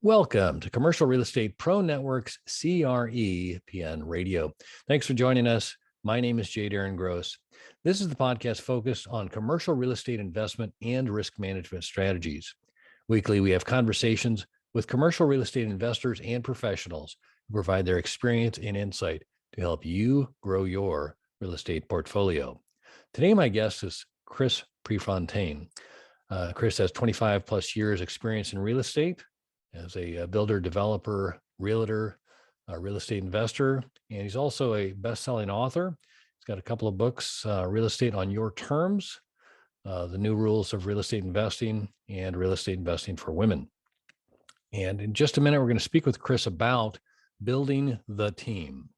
Welcome to Commercial Real Estate Pro Network's CRE Radio. Thanks for joining us. My name is Jay Darren Gross. This is the podcast focused on commercial real estate investment and risk management strategies. Weekly, we have conversations with commercial real estate investors and professionals who provide their experience and insight to help you grow your real estate portfolio. Today, my guest is Chris Prefontaine. Chris has 25 plus years experience in real estate as a builder, developer, realtor, real estate investor, and he's also a best-selling author. He's got a couple of books, Real Estate on Your Terms, The New Rules of Real Estate Investing, and Real Estate Investing for Women. And in just a minute, we're going to speak with Chris about building the team.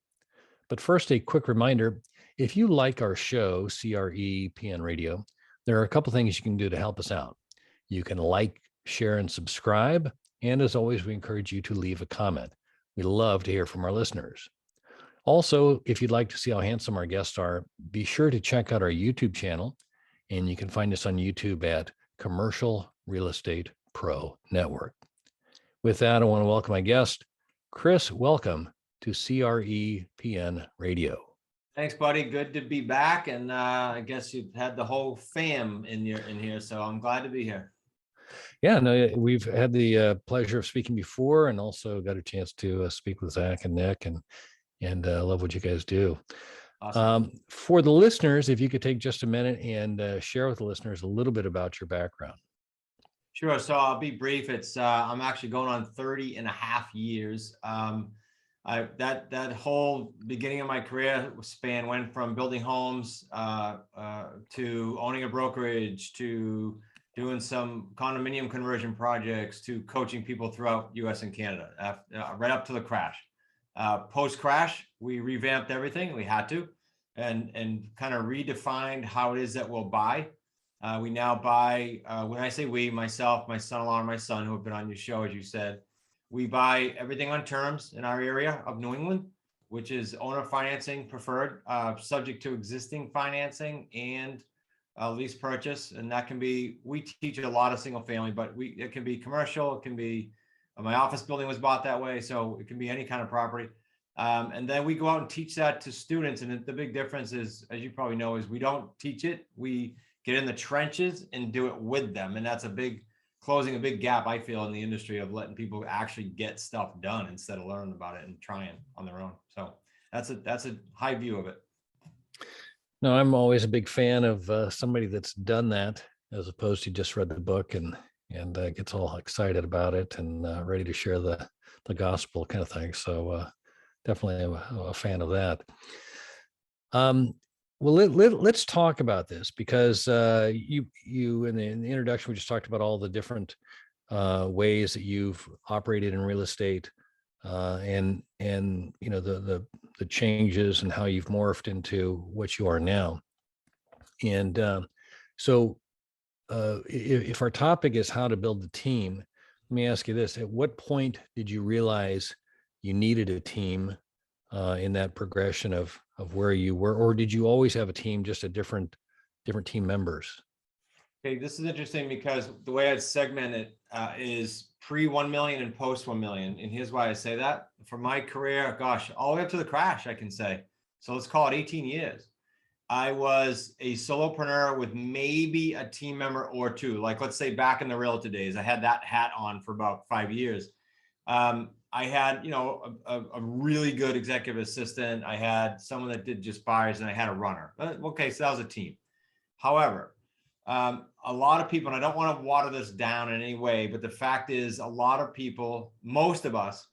But first, a quick reminder, if you like our show, CRE Radio, there are a couple things you can do to help us out. You can like, share, and subscribe. And as always, we encourage you to leave a comment. We love to hear from our listeners. Also, if you'd like to see how handsome our guests are, be sure to check out our YouTube channel. And you can find us on YouTube at Commercial Real Estate Pro Network. With that, I want to welcome my guest, Chris. Welcome to CRE Radio. Thanks, buddy. Good to be back. And I guess you've had the whole fam in here, so I'm glad to be here. Yeah, no, we've had the pleasure of speaking before, and also got a chance to speak with Zach and Nick, and love what you guys do. Awesome. For the listeners, if you could take just a minute and share with the listeners a little bit about your background. Sure. So I'll be brief. It's I'm actually going on 30 and a half years. That whole beginning of my career span went from building homes to owning a brokerage to doing some condominium conversion projects to coaching people throughout US and Canada, right up to the crash. Post-crash, we revamped everything. We had to, and kind of redefined how it is that we'll buy. We now buy, when I say we, myself, my son-in-law, and my son, who have been on your show, as you said, we buy everything on terms in our area of New England, which is owner financing preferred, subject to existing financing and lease purchase. And that can be, we teach a lot of single family, but it can be commercial. It can be, my office building was bought that way. So it can be any kind of property. And then we go out and teach that to students. And the big difference is, as you probably know, is we don't teach it. We get in the trenches and do it with them. And that's closing a big gap, I feel, in the industry of letting people actually get stuff done instead of learning about it and trying on their own. So that's a high view of it. No, I'm always a big fan of somebody that's done that, as opposed to just read the book and gets all excited about it and ready to share the gospel kind of thing. So definitely a fan of that. Well, let's talk about this, because you in the introduction, we just talked about all the different ways that you've operated in real estate, and you know the changes and how you've morphed into what you are now. And so if our topic is how to build the team, let me ask you this: at what point did you realize you needed a team in that progression of where you were, or did you always have a team, just a different team members? Okay, this is interesting because the way I'd segment it is pre 1 million and post 1 million. And here's why I say that. For my career, gosh, all the way up to the crash, I can say. So let's call it 18 years. I was a solopreneur with maybe a team member or two. Like, let's say back in the realtor days, I had that hat on for about 5 years. I had, a really good executive assistant. I had someone that did just buyers, and I had a runner. Okay, so that was a team. However, a lot of people, and I don't want to water this down in any way, but the fact is a lot of people, most of us,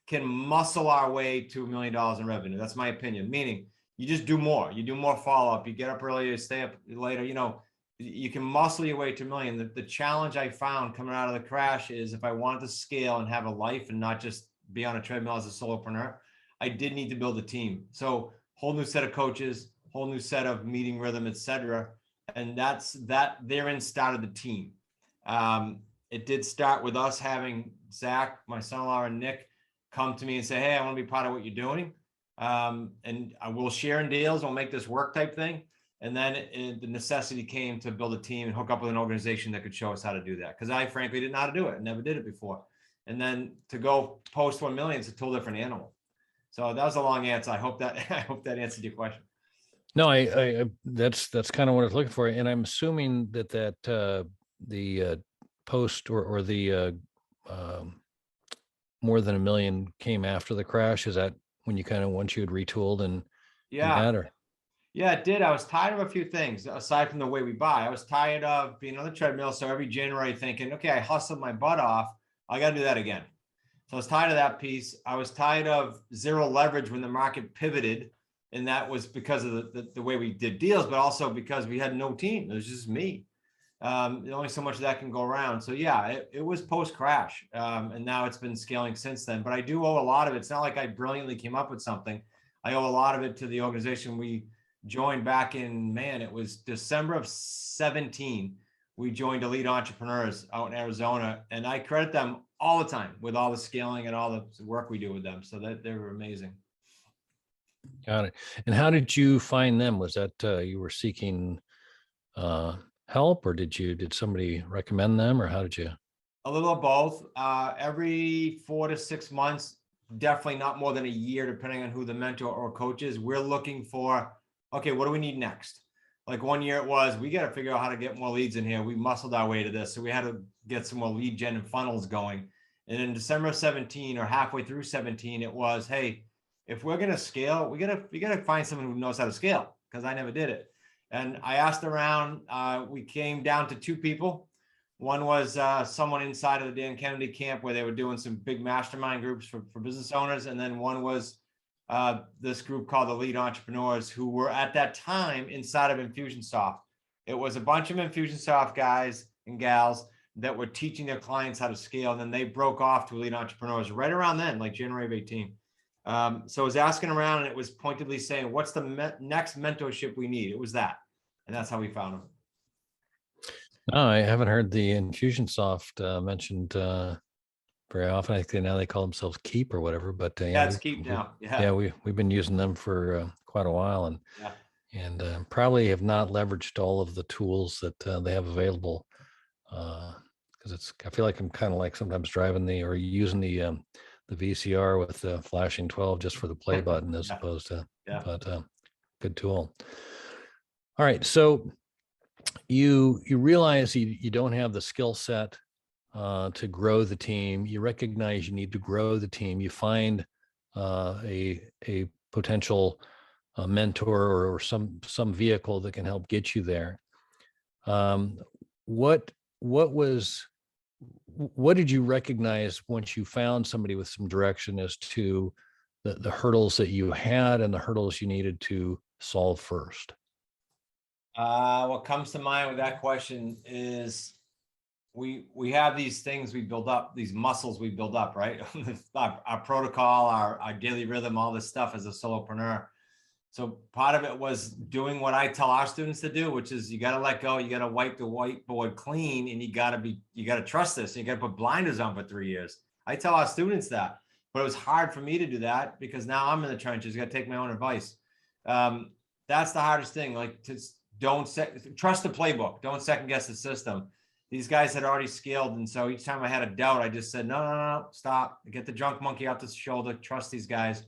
can muscle our way to $1 million in revenue. That's my opinion. Meaning you just do more. You do more follow-up. You get up earlier, stay up later. You can muscle your way to $1 million. The challenge I found coming out of the crash is, if I wanted to scale and have a life and not just be on a treadmill as a solopreneur, I did need to build a team. So whole new set of coaches, whole new set of meeting rhythm, et cetera. And that therein started the team. It did start with us having Zach, my son-in-law, and Nick come to me and say, hey, I want to be part of what you're doing. And I will share in deals. We'll make this work type thing. And then the necessity came to build a team and hook up with an organization that could show us how to do that. Because I frankly didn't know how to do it. I never did it before. And then to go post 1 million is a total different animal. So that was a long answer. I hope that answered your question. No, I that's kind of what I was looking for, and I'm assuming that the post or the more than 1 million came after the crash. Is that when you kind of once you had retooled and Yeah. that, or? Yeah, it did. I was tired of a few things aside from the way we buy. I was tired of being on the treadmill. So every January thinking, okay, I hustled my butt off. I got to do that again. So I was tired of that piece. I was tired of zero leverage when the market pivoted. And that was because of the way we did deals, but also because we had no team. It was just me. Only so much of that can go around. So yeah, it was post crash. And now it's been scaling since then. But I do owe a lot of it. It's not like I brilliantly came up with something. I owe a lot of it to the organization we joined back in, man, it was December of 17. We joined Elite Entrepreneurs out in Arizona, and I credit them all the time with all the scaling and all the work we do with them. So that they were amazing. Got it. And how did you find them? Was that you were seeking help, or did somebody recommend them, or how did you? A little of both. Every 4 to 6 months, definitely not more than a year, depending on who the mentor or coach is. We're looking for, okay, what do we need next? Like 1 year it was, we got to figure out how to get more leads in here. We muscled our way to this. So we had to get some more lead gen and funnels going. And in December of 17 or halfway through 17, it was, hey, if we're going to scale, we got to find someone who knows how to scale, because I never did it. And I asked around, we came down to 2 people. One was someone inside of the Dan Kennedy camp where they were doing some big mastermind groups for business owners. And then one was this group called the Lead Entrepreneurs, who were at that time inside of Infusionsoft. It was a bunch of Infusionsoft guys and gals that were teaching their clients how to scale. And then they broke off to Lead Entrepreneurs right around then, like January of 18. So I was asking around, and it was pointedly saying, what's the next mentorship we need? It was that. And that's how we found them. No, I haven't heard the Infusionsoft mentioned very often. I think now they call themselves Keep or whatever, but Yeah, it's Keep now. Yeah, we've been using them for quite a while, and probably have not leveraged all of the tools that they have available. Because I feel like I'm kind of like sometimes driving or using the VCR with the flashing 12 just for the play button as opposed to, but good tool. All right, so you realize you don't have the skill set to grow the team. You recognize you need to grow the team. You find a potential mentor or some vehicle that can help get you there. What did you recognize once you found somebody with some direction as to the hurdles that you had and the hurdles you needed to solve first? What comes to mind with that question is we have these things we build up, these muscles we build up, right? our protocol, our daily rhythm, all this stuff as a solopreneur. So part of it was doing what I tell our students to do, which is you got to let go, you got to wipe the whiteboard clean, and you got to trust this. You got to put blinders on for 3 years. I tell our students that, but it was hard for me to do that because now I'm in the trenches. Got to take my own advice. That's the hardest thing. Like, trust the playbook. Don't second guess the system. These guys had already scaled. And so each time I had a doubt, I just said, no, stop, get the drunk monkey out the shoulder, trust these guys.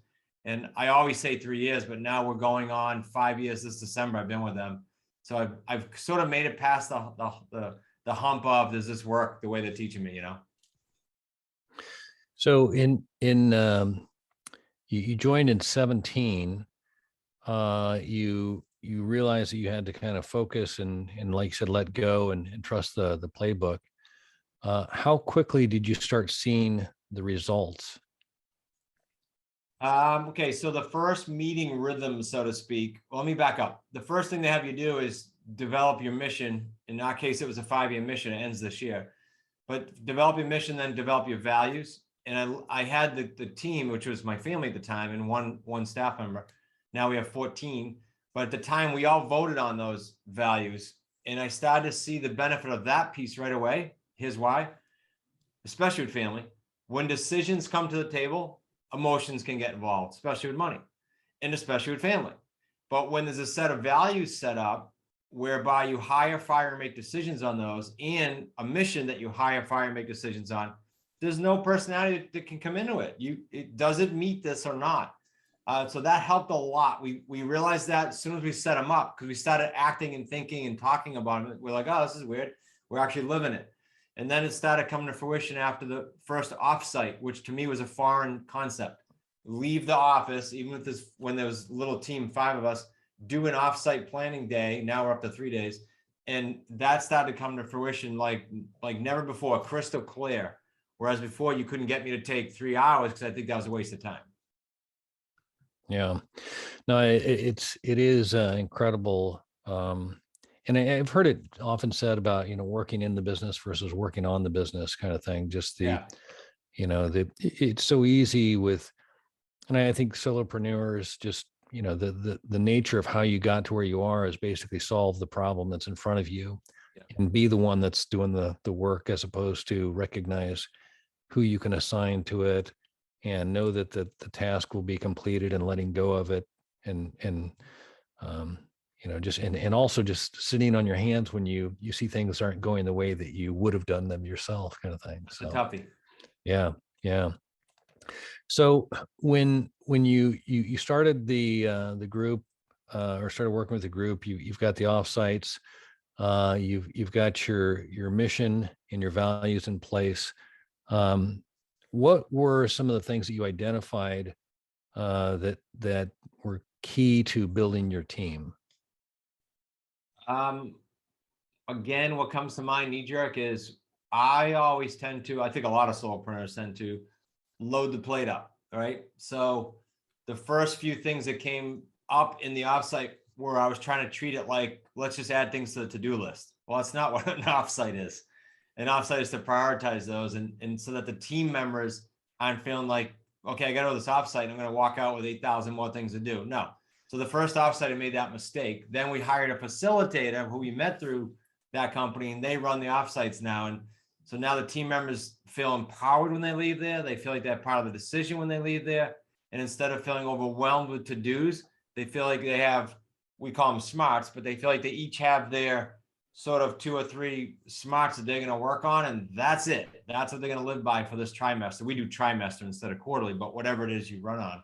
And I always say 3 years, but now we're going on 5 years this December. I've been with them. So I've sort of made it past the hump of, does this work the way they're teaching me, So you joined in 17, you realized that you had to kind of focus and like you said, let go and trust the playbook. How quickly did you start seeing the results? Okay, so the first meeting rhythm, so to speak, well, let me back up. The first thing they have you do is develop your mission. In our case, it was a 5-year mission. It ends this year. But develop your mission, then develop your values. And I had the team, which was my family at the time, and one staff member. Now we have 14. But at the time, we all voted on those values. And I started to see the benefit of that piece right away. Here's why. Especially with family. When decisions come to the table, emotions can get involved, especially with money and especially with family. But when there's a set of values set up whereby you hire, fire, and make decisions on those, and a mission that you hire, fire, and make decisions on, there's no personality that can come into it. Does it meet this or not? So that helped a lot. We realized that as soon as we set them up, because we started acting and thinking and talking about it, we're like, oh, this is weird. We're actually living it. And then it started coming to fruition after the first offsite, which to me was a foreign concept. Leave the office, even with this, when there was a little team, 5 of us, do an offsite planning day. Now we're up to 3 days. And that started to come to fruition like never before, crystal clear. Whereas before you couldn't get me to take 3 hours because I think that was a waste of time. Yeah, no, it is incredible. And I've heard it often said about, working in the business versus working on the business kind of thing. Just it's so easy with, and I think solopreneurs just, the nature of how you got to where you are is basically solve the problem that's in front of you and be the one that's doing the work, as opposed to recognize who you can assign to it and know that the task will be completed, and letting go of it. And and also just sitting on your hands when you see things aren't going the way that you would have done them yourself, kind of thing. It's a toughie. Yeah. So when you started the group, or started working with the group, you've got the offsites, you've got your mission and your values in place. What were some of the things that you identified that were key to building your team? Again, what comes to mind knee jerk is I always tend to, I think a lot of solopreneurs tend to load the plate up. All right. So the first few things that came up in the offsite where I was trying to treat it like, let's just add things to the to-do list. Well, that's not what an offsite is. An offsite is to prioritize those, and so that the team members aren't feeling like, okay, I got to go to this offsite and I'm going to walk out with 8,000 more things to do. No. So the first offsite, I made that mistake. Then we hired a facilitator who we met through that company, and they run the offsites now. And so now the team members feel empowered when they leave there. They feel like they're part of the decision when they leave there. And instead of feeling overwhelmed with to-dos, they feel like they have, we call them smarts, but they feel like they each have their sort of 2 or 3 smarts that they're going to work on. And that's it. That's what they're going to live by for this trimester. We do trimester instead of quarterly, but whatever it is you run on.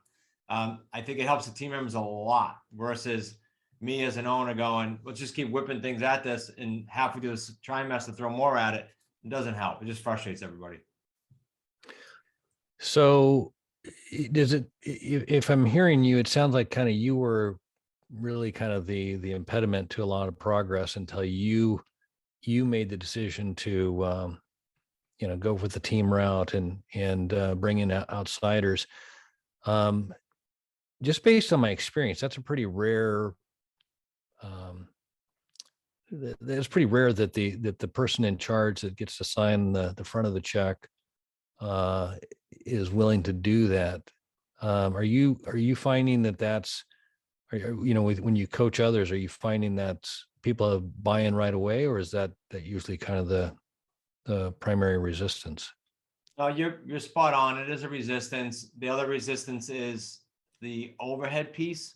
I think it helps the team members a lot versus me as an owner going, let's just keep whipping things at this, and halfway through this trimester, throw more at it. It doesn't help. It just frustrates everybody. So does it, if I'm hearing you, it sounds like kind of you were really kind of the impediment to a lot of progress until you made the decision to go with the team route and bring in outsiders. Just based on my experience, that's a pretty rare. It's pretty rare that the person in charge that gets to sign the front of the check is willing to do that. Are you finding that's when you coach others, are you finding that people are buying right away, or is that usually kind of the primary resistance? No, you're spot on. It is a resistance. The other resistance is the overhead piece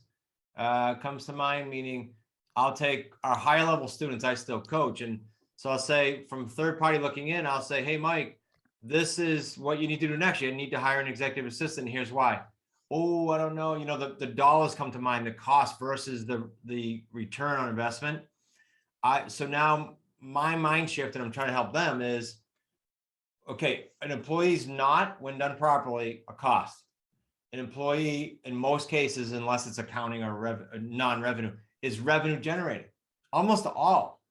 comes to mind, meaning I'll take our higher level students, I still coach. And so I'll say, from third party looking in, I'll say, hey, Mike, this is what you need to do next year. You need to hire an executive assistant. Here's why. Oh, I don't know. The dollars come to mind, the cost versus the return on investment. So now my mind shift, and I'm trying to help them, is, okay, an employee's not, when done properly, a cost. An employee, in most cases, unless it's accounting or non-revenue, is revenue generating. Almost all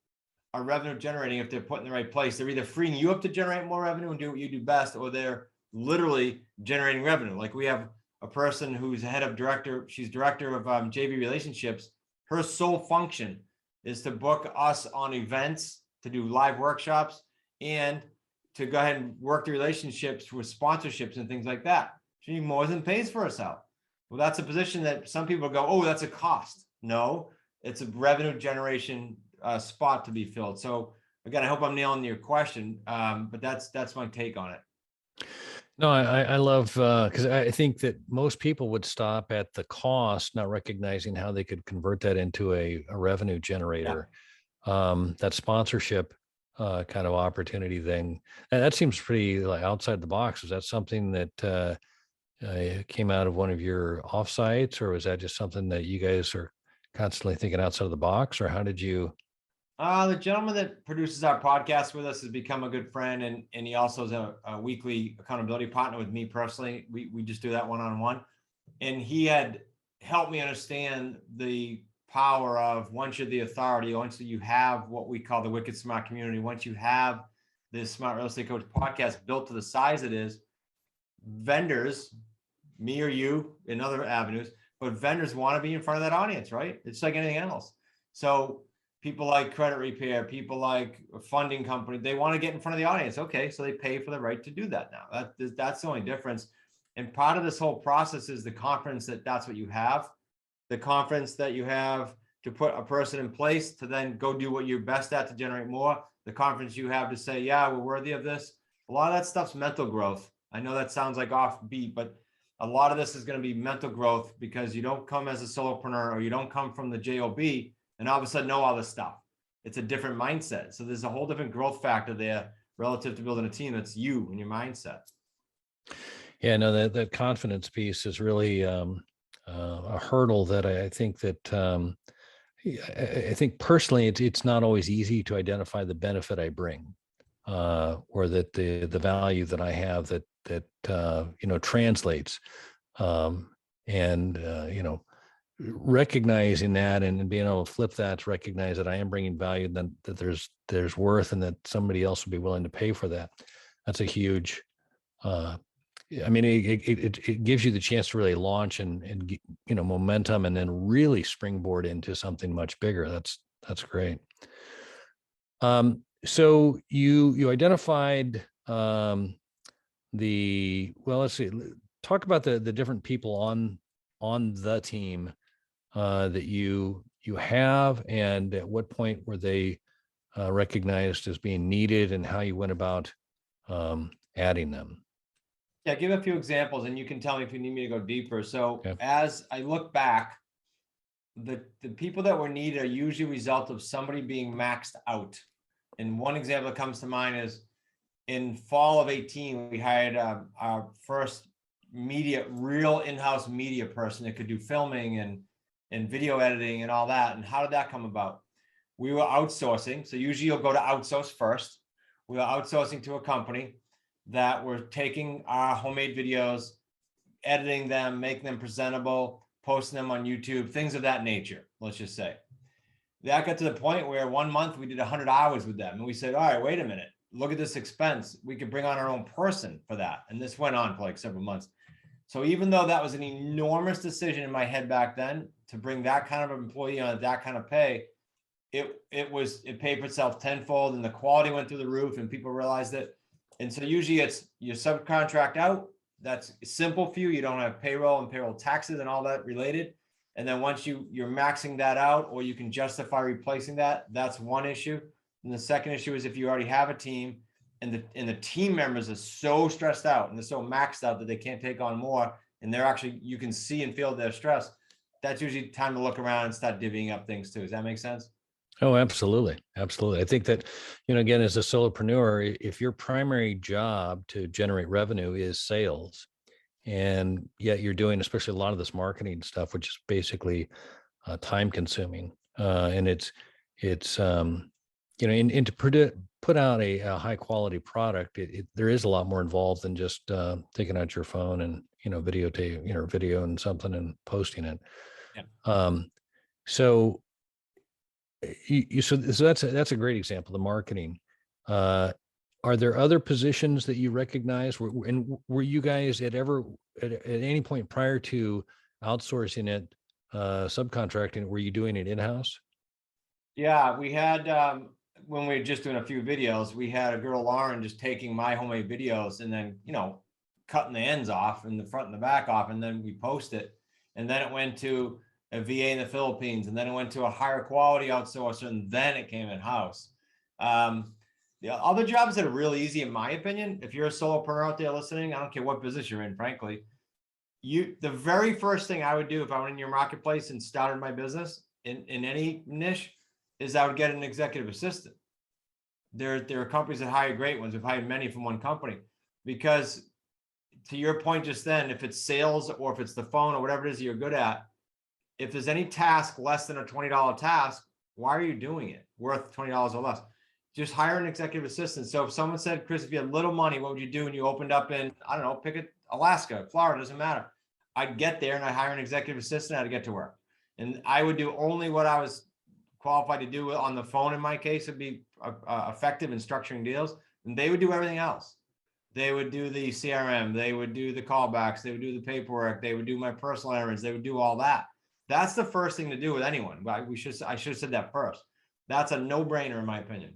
are revenue generating if they're put in the right place. They're either freeing you up to generate more revenue and do what you do best, or they're literally generating revenue. Like we have a person who's head of director, she's director of JV relationships. Her sole function is to book us on events, to do live workshops, and to go ahead and work the relationships with sponsorships and things like that. She more than pays for herself. Well, that's a position that some people go, oh, that's a cost. No, it's a revenue generation spot to be filled. So again, I hope I'm nailing your question, but that's my take on it. No, I love, because I think that most people would stop at the cost, not recognizing how they could convert that into a revenue generator. That sponsorship, kind of opportunity thing. And that seems pretty like outside the box. Is that something that came out of one of your offsites, or was that just something that you guys are constantly thinking outside of the box, or how did you? The gentleman that produces our podcast with us has become a good friend, and he also is a weekly accountability partner with me personally. We just do that one-on-one, and he had helped me understand the power of, once you're the authority, once you have what we call the Wicked Smart community, once you have this Smart Real Estate Coach podcast built to the size it is, vendors, me or you in other avenues, but vendors want to be in front of that audience, right? It's like anything else. So people like credit repair, people like a funding company, they want to get in front of the audience. Okay, so they pay for the right to do that now. That's the only difference. And part of this whole process is the confidence that that's what you have, the confidence that you have to put a person in place to then go do what you're best at to generate more, the confidence you have to say, yeah, we're worthy of this. A lot of that stuff's mental growth. I know that sounds like offbeat, but a lot of this is going to be mental growth, because you don't come as a solopreneur, or you don't come from the job and all of a sudden know all this stuff. It's a different mindset. So there's a whole different growth factor there relative to building a team that's you and your mindset. Yeah, no, that confidence piece is really a hurdle that I think that I think personally it's not always easy to identify the benefit I bring, or that the value that I have that translates, and recognizing that and being able to flip that to recognize that I am bringing value, then that there's worth, and that somebody else will be willing to pay for that. That's a huge. I mean, it gives you the chance to really launch and momentum, and then really springboard into something much bigger. That's great. So you identified let's see, talk about the different people on the team that you have, and at what point were they recognized as being needed, and how you went about adding them. Yeah, give a few examples and you can tell me if you need me to go deeper. So Okay. as I look back, the people that were needed are usually a result of somebody being maxed out. And one example that comes to mind is in fall of 18, we hired our first real in-house media person that could do filming and video editing and all that. And how did that come about? We were outsourcing. So usually you'll go to outsource first. We were outsourcing to a company that were taking our homemade videos, editing them, making them presentable, posting them on YouTube, things of that nature, let's just say. That got to the point where 1 month we did 100 hours with them. And we said, all right, wait a minute, look at this expense. We could bring on our own person for that. And this went on for like several months. So even though that was an enormous decision in my head back then to bring that kind of employee on at that kind of pay, it paid for itself tenfold, and the quality went through the roof, and people realized it. And so usually it's you subcontract out. That's simple for you. You don't have payroll and payroll taxes and all that related. And then once you're maxing that out, or you can justify replacing that, that's one issue. And the second issue is if you already have a team and the team members are so stressed out and they're so maxed out that they can't take on more, and they're actually, you can see and feel their stress, that's usually time to look around and start divvying up things too. Does that make sense? Oh, absolutely. Absolutely. I think that, again, as a solopreneur, if your primary job to generate revenue is sales, and yet you're doing, especially a lot of this marketing stuff, which is basically time consuming, and it's and to put out a high quality product, there is a lot more involved than just taking out your phone and, videotape, video and something and posting it. Yeah. So so that's a great example, the marketing. Are there other positions that you recognize? Were you guys at any point prior to outsourcing it, subcontracting, were you doing it in-house? Yeah, we had, when we were just doing a few videos, we had a girl, Lauren, just taking my homemade videos and then, cutting the ends off and the front and the back off, and then we post it. And then it went to a VA in the Philippines, and then it went to a higher quality outsourcer, and then it came in-house. The other jobs that are really easy, in my opinion, if you're a solopreneur out there listening, I don't care what business you're in, frankly, the very first thing I would do if I went in your marketplace and started my business in any niche is I would get an executive assistant. There are companies that hire great ones. We've hired many from one company because, to your point just then, if it's sales or if it's the phone or whatever it is you're good at, if there's any task less than a $20 task, why are you doing it worth $20 or less? Just hire an executive assistant. So if someone said, Chris, if you had little money, what would you do? And you opened up in, I don't know, pick it, Alaska, Florida, doesn't matter. I'd get there and I'd hire an executive assistant. I'd get to work. And I would do only what I was qualified to do on the phone. In my case, would be effective in structuring deals. And they would do everything else. They would do the CRM. They would do the callbacks. They would do the paperwork. They would do my personal errands. They would do all that. That's the first thing to do with anyone. I should have said that first. That's a no-brainer in my opinion.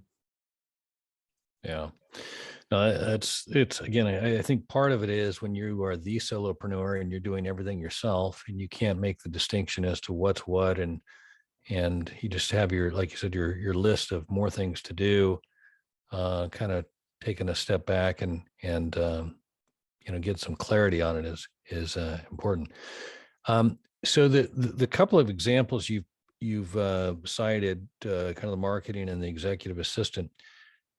Yeah. No, it's again, I think part of it is when you are the solopreneur and you're doing everything yourself and you can't make the distinction as to what's what, and you just have your, like you said, your list of more things to do, kind of taking a step back and get some clarity on it is important. So the couple of examples you've cited, kind of the marketing and the executive assistant.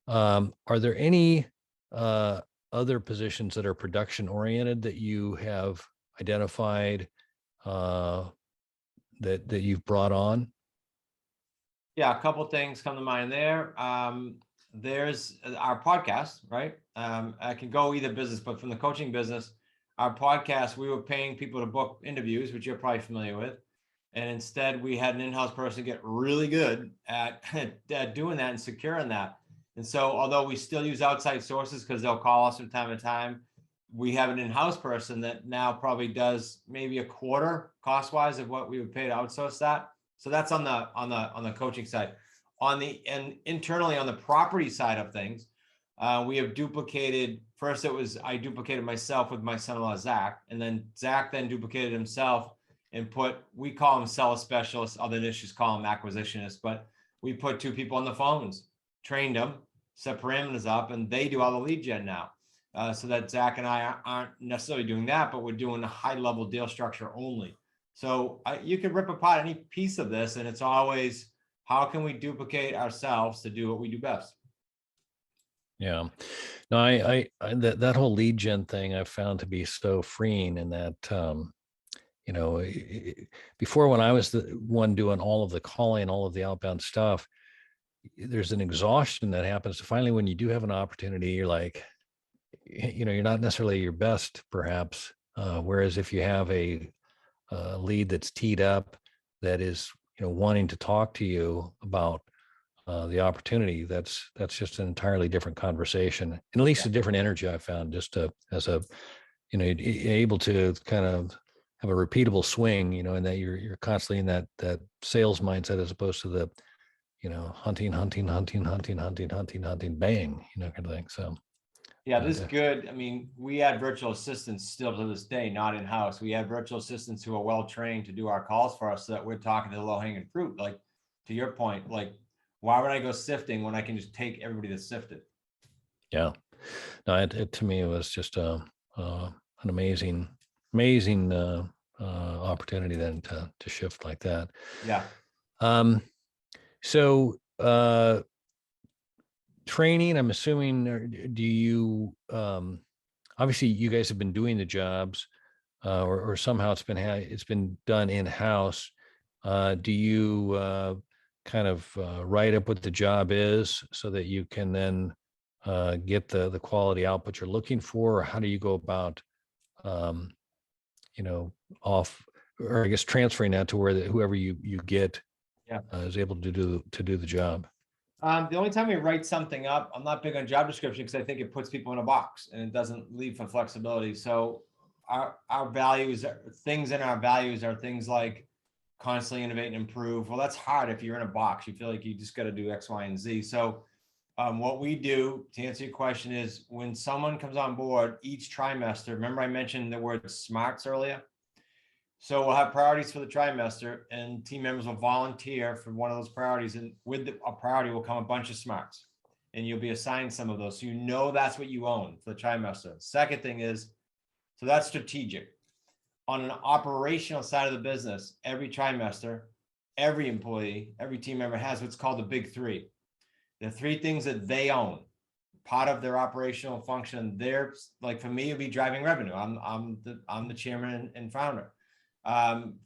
Are there any other positions that are production oriented that you have identified, that you've brought on? Yeah, a couple of things come to mind there. There's our podcast, right? I can go either business, but from the coaching business, our podcast, we were paying people to book interviews, which you're probably familiar with. And instead we had an in-house person get really good at doing that and securing that. And so although we still use outside sources because they'll call us from time to time, we have an in-house person that now probably does maybe a quarter cost-wise of what we would pay to outsource that. So that's on the coaching side. And internally on the property side of things, we have duplicated. First, I duplicated myself with my son-in-law Zach, and then Zach then duplicated himself and we call them seller specialists. Other niches call them acquisitionists, but we put two people on the phones, trained them, set parameters up, and they do all the lead gen now. So that Zach and I aren't necessarily doing that, but we're doing a high level deal structure only. So you can rip apart any piece of this, and it's always, how can we duplicate ourselves to do what we do best? Yeah, no, I that whole lead gen thing I've found to be so freeing in that, before, when I was the one doing all of the calling, all of the outbound stuff, there's an exhaustion that happens. Finally, when you do have an opportunity, you're like, you're not necessarily your best, perhaps. Whereas if you have a lead that's teed up, that is, wanting to talk to you about the opportunity, that's just an entirely different conversation, and at least a different energy I found, just as a, able to kind of have a repeatable swing, and that you're constantly in that sales mindset, as opposed to the, hunting, bang, kind of thing. So yeah, this is good. I mean, we had virtual assistants still to this day, not in-house. We have virtual assistants who are well-trained to do our calls for us, so that we're talking to the low-hanging fruit. Like, to your point, like, why would I go sifting when I can just take everybody that's sifted? Yeah, no, it to me, it was just an amazing opportunity then to shift like that. Yeah. So training, I'm assuming, do you, obviously you guys have been doing the jobs, or somehow it's been done in-house. Do you kind of write up what the job is so that you can then get the quality output you're looking for? Or how do you go about, off, or I guess transferring that to where whoever you get is able to do the job? The only time we write something up, I'm not big on job description because I think it puts people in a box and it doesn't leave for flexibility. So our values, things in our values are things like constantly innovate and improve. Well, that's hard if you're in a box. You feel like you just got to do X, Y, and Z. So what we do, to answer your question, is when someone comes on board each trimester, remember I mentioned the word SMARTs earlier? So we'll have priorities for the trimester, and team members will volunteer for one of those priorities. And with a priority will come a bunch of SMARTs, and you'll be assigned some of those. So that's what you own for the trimester. Second thing is, so that's strategic. On an operational side of the business, every trimester, every employee, every team member has what's called the big three. The three things that they own, part of their operational function. They're like, for me, it'd be driving revenue. I'm the chairman and founder.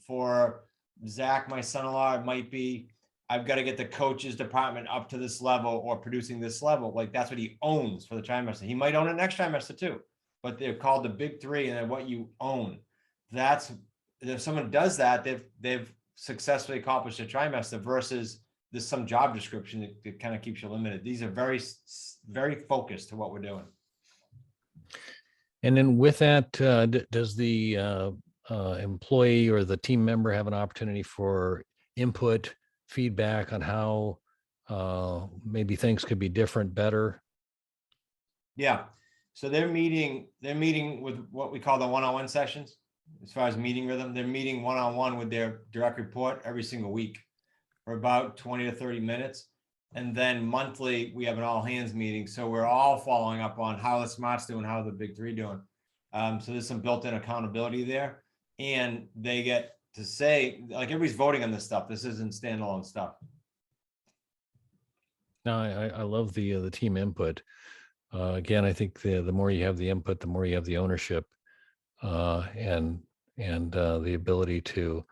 For Zach, my son-in-law, it might be, I've got to get the coaches department up to this level or producing this level. Like that's what he owns for the trimester. He might own an next trimester too, but they're called the big three, and then what you own. That's, if someone does that, they've successfully accomplished a trimester versus there's some job description that kind of keeps you limited. These are very, very focused to what we're doing. And then with that, does the employee or the team member have an opportunity for input, feedback on how maybe things could be different, better? Yeah. So they're meeting with what we call the one-on-one sessions. As far as meeting rhythm, they're meeting one-on-one with their direct report every single week for about 20 to 30 minutes. And then monthly, we have an all hands meeting. So we're all following up on how the smart's doing, how the big three doing. So there's some built-in accountability there. And they get to say, like, everybody's voting on this stuff. This isn't standalone stuff. No, I love the team input. Again, I think the more you have the input, the more you have the ownership, and the ability to,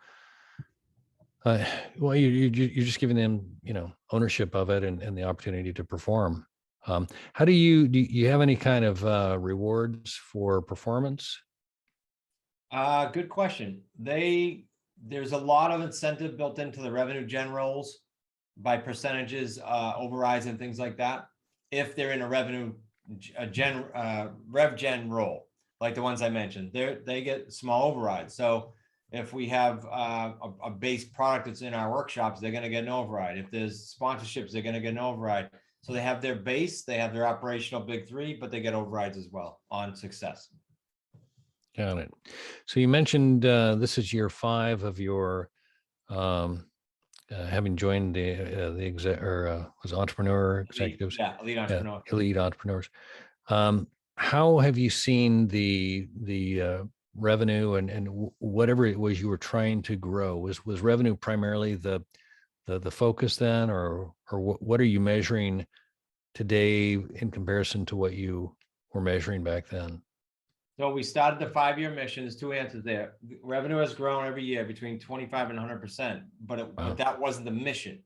well, you're just giving them, ownership of it and the opportunity to perform. How do you have any kind of rewards for performance? Good question. There's a lot of incentive built into the revenue gen roles by percentages, overrides and things like that. If they're in a rev gen role, like the ones I mentioned, they get small overrides. So if we have a base product that's in our workshops, they're going to get an override. If there's sponsorships, they're going to get an override. So they have their base, they have their operational big three, but they get overrides as well on success. Got it. So you mentioned this is year 5 of your having joined the exec or was entrepreneur executives, elite entrepreneur. elite entrepreneurs. How have you seen the revenue and whatever it was you were trying to grow? Was revenue primarily the focus then, or what are you measuring today in comparison to what you were measuring back then? So we started the 5-year mission. There's 2 answers there. Revenue has grown every year between 25 and 100%, but that wasn't the mission.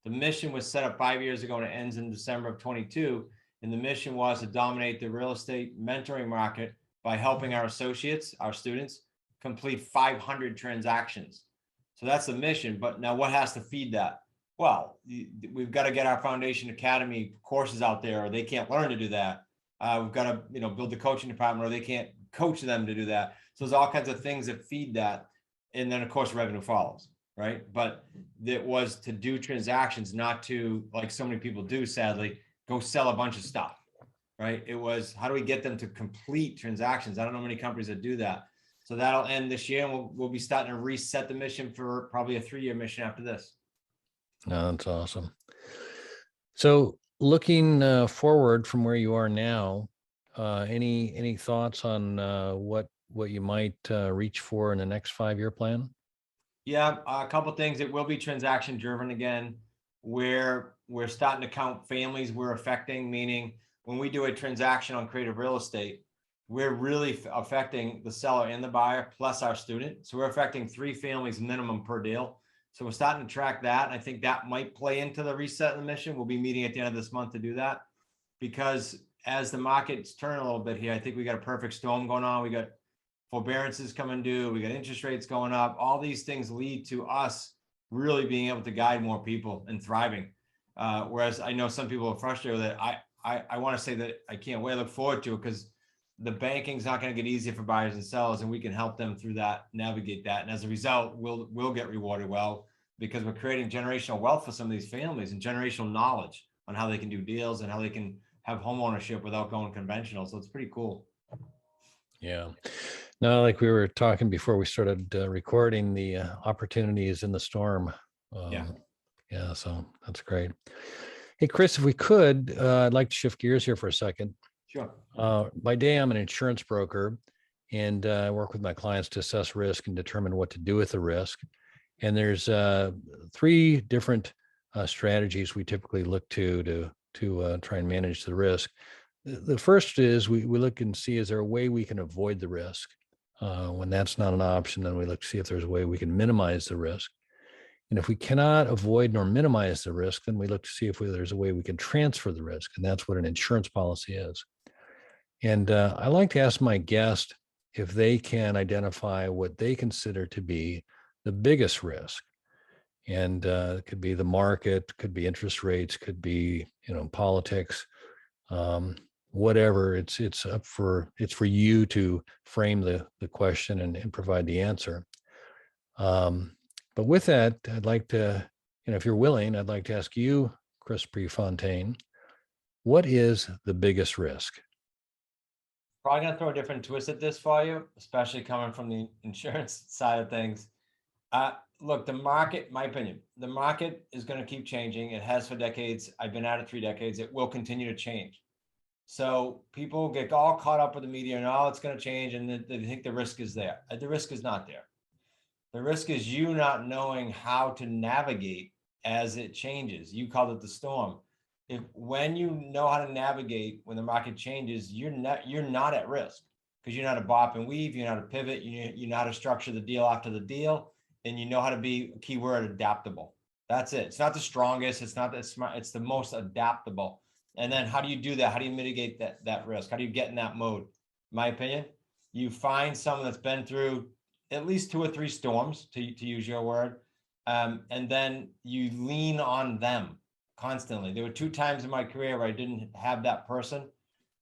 The mission was set up 5 years ago and it ends in December of 22. And the mission was to dominate the real estate mentoring market by helping our associates, our students, complete 500 transactions. So that's the mission. But now what has to feed that? Well, we've got to get our Foundation Academy courses out there, or they can't learn to do that. We've got to, build the coaching department, or they can't coach them to do that. So there's all kinds of things that feed that. And then of course, revenue follows, right? But it was to do transactions, not to, like so many people do, sadly, go sell a bunch of stuff, right? It was, how do we get them to complete transactions? I don't know many companies that do that. So that'll end this year, and we'll be starting to reset the mission for probably a 3-year mission after this. No, that's awesome. So looking forward from where you are now, any thoughts on what you might reach for in the next 5-year plan? Yeah, a couple of things. It will be transaction driven again, where we're starting to count families we're affecting, meaning when we do a transaction on creative real estate, we're really affecting the seller and the buyer plus our student. So we're affecting 3 families minimum per deal. So we're starting to track that. And I think that might play into the reset of the mission. We'll be meeting at the end of this month to do that, because as the markets turn a little bit here, I think we got a perfect storm going on. We got forbearances coming due. We got interest rates going up. All these things lead to us really being able to guide more people and thriving. Whereas I know some people are frustrated with it. I want to say that I can't wait. I look forward to it, because the banking's not going to get easier for buyers and sellers, and we can help them through that, navigate that. And as a result, we'll get rewarded well, because we're creating generational wealth for some of these families and generational knowledge on how they can do deals and how they can have home ownership without going conventional. So it's pretty cool. Yeah. No, like we were talking before we started recording, the opportunities in the storm. Yeah. So that's great. Hey, Chris, if we could, I'd like to shift gears here for a second. Sure. By day, I'm an insurance broker, and I work with my clients to assess risk and determine what to do with the risk. And there's 3 different strategies we typically look to try and manage the risk. The first is we look and see, is there a way we can avoid the risk? When that's not an option, then we look to see if there's a way we can minimize the risk. And if we cannot avoid nor minimize the risk, then we look to see if there's a way we can transfer the risk. And that's what an insurance policy is. And I like to ask my guest if they can identify what they consider to be the biggest risk. And it could be the market, could be interest rates, could be, politics, whatever. It's for you to frame the question and provide the answer. But with that, I'd like to, if you're willing, I'd like to ask you, Chris Prefontaine, what is the biggest risk? Probably going to throw a different twist at this for you, especially coming from the insurance side of things. Look, the market, my opinion, the market is going to keep changing. It has for decades. I've been at it 3 decades. It will continue to change. So people get all caught up with the media and, oh, it's going to change. And they think the risk is there. The risk is not there. The risk is you not knowing how to navigate as it changes. You called it the storm. When you know how to navigate when the market changes, you're not at risk, because you know how to bop and weave, you know how to pivot, you know how to structure the deal after the deal, and you know how to be, keyword, adaptable. That's it. It's not the strongest, it's not that smart, it's the most adaptable. And then how do you do that? How do you mitigate that risk? How do you get in that mode? In my opinion, you find someone that's been through at least 2 or 3 storms, to use your word, and then you lean on them constantly. There were 2 times in my career where I didn't have that person,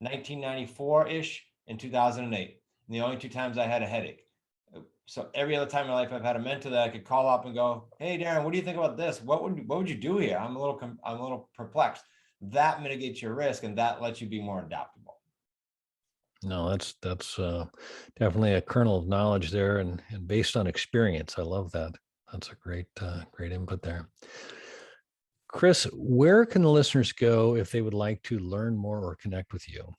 1994-ish and 2008. And the only 2 times I had a headache. So every other time in my life, I've had a mentor that I could call up and go, "Hey, Darren, what do you think about this? What would you do here? I'm a little perplexed." That mitigates your risk, and that lets you be more adaptable. No, that's definitely a kernel of knowledge there, and based on experience. I love that. That's a great input there. Chris, where can the listeners go if they would like to learn more or connect with you?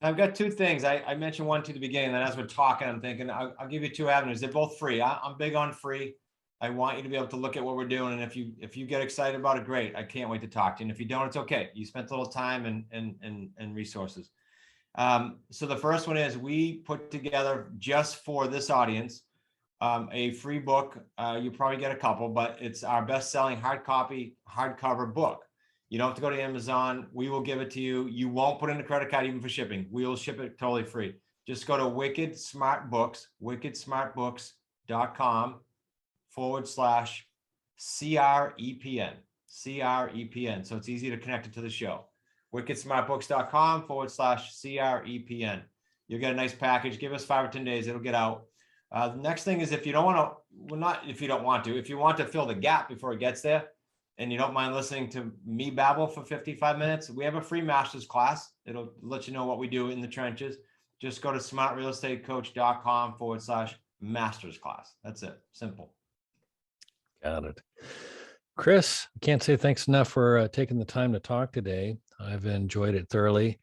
I've got 2 things. I mentioned one to the beginning, and as we're talking, I'm thinking I'll give you 2 avenues. They're both free. I'm big on free. I want you to be able to look at what we're doing, and if you get excited about it, great. I can't wait to talk to you. And if you don't, it's okay. You spent a little time and resources. So the first one is, we put together just for this audience a free book. You probably get a couple, but it's our best-selling hardcover book. You don't have to go to Amazon. We will give it to you. You won't put in a credit card even for shipping. We will ship it totally free. Just go to wickedsmartbooks.com/CREPN. CREPN. So it's easy to connect it to the show. wickedsmartbooks.com/CREPN. You'll get a nice package. Give us 5 or 10 days. It'll get out. The next thing is, if you want to fill the gap before it gets there, and you don't mind listening to me babble for 55 minutes, we have a free master's class. It'll let you know what we do in the trenches. Just go to smartrealestatecoach.com/master's class. That's it. Simple. Got it. Chris, I can't say thanks enough for taking the time to talk today. I've enjoyed it thoroughly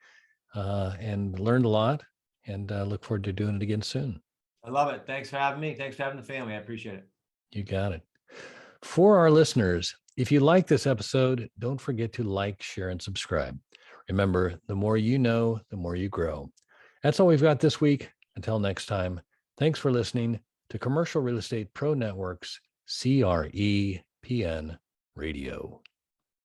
and learned a lot, and look forward to doing it again soon. I love it. Thanks for having me. Thanks for having the family. I appreciate it. You got it. For our listeners, if you like this episode, don't forget to like, share, and subscribe. Remember, the more you know, the more you grow. That's all we've got this week. Until next time, thanks for listening to Commercial Real Estate Pro Network's CREPN Radio.